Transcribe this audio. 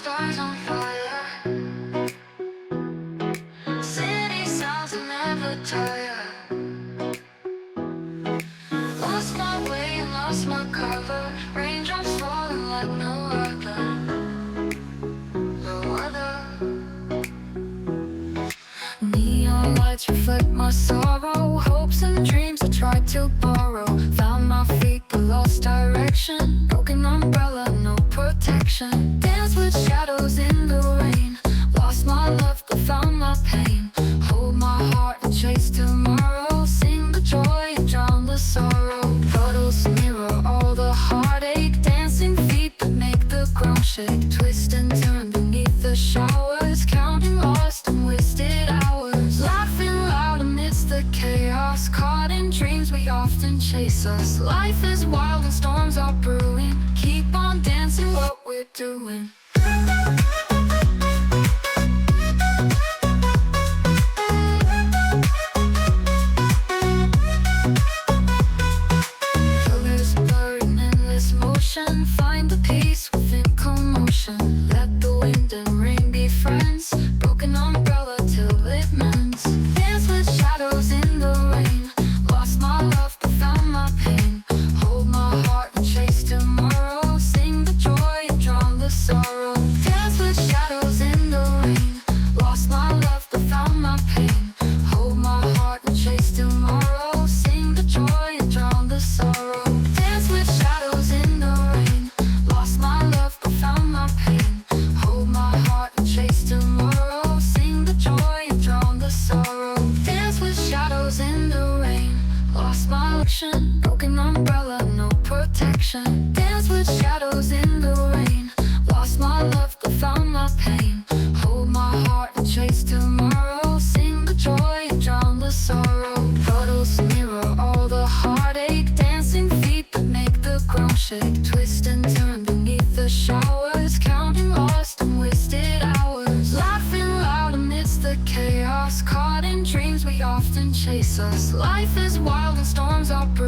stars on fire. City sounds will never tire. Lost my way and lost my cover. Raindrops falling like no other. No other. Neon lights reflect my sorrow. Hopes and dreams I tried to borrow. Found my feet but lost direction. Broken umbrella, no protection. Dance with shadows in the rain. Lost my love but found my pain. Hold my heart and chase tomorrow. Sing the joy and drown the sorrow. Puddles mirror all the heartache. Dancing feet that make the ground shake. Twist and turn beneath the showers. Counting lost and wasted hours. Laughing loud amidst the chaos. Caught in dreams we often chase us. Life is wild and storms are brewing. Keep on dancing what we're doing. Colors blur in endless motion. Find the peace within commotion. Let the wind and rain be friends. Broken umbrella till it mends. Dance with shadows in the rain. Lost my love but found my pain. Hold my heart and chase tomorrow. Sing the joy and drown the sorrow. Dance with shadows in the rain. Lost my love but found my pain. Hold my heart and chase tomorrow. Sing the joy and drown the sorrow. Dance with shadows in the rain. Lost my love but found my pain. Hold my heart and chase tomorrow. Sing the joy and drown the sorrow. Dance with shadows in the rain. Lost my direction. Broken umbrella, no protection. Dance with shadows in the rain. Lost my love but found my pain. Hold my heart and chase tomorrow. Sing the joy and drown the sorrow. Puddles mirror all the heartache. Dancing feet that make the ground shake. Twist and turn beneath the showers. Counting lost and wasted hours. Laughing loud amidst the chaos. Caught in dreams we often chase us. Life is wild and storms are brewing.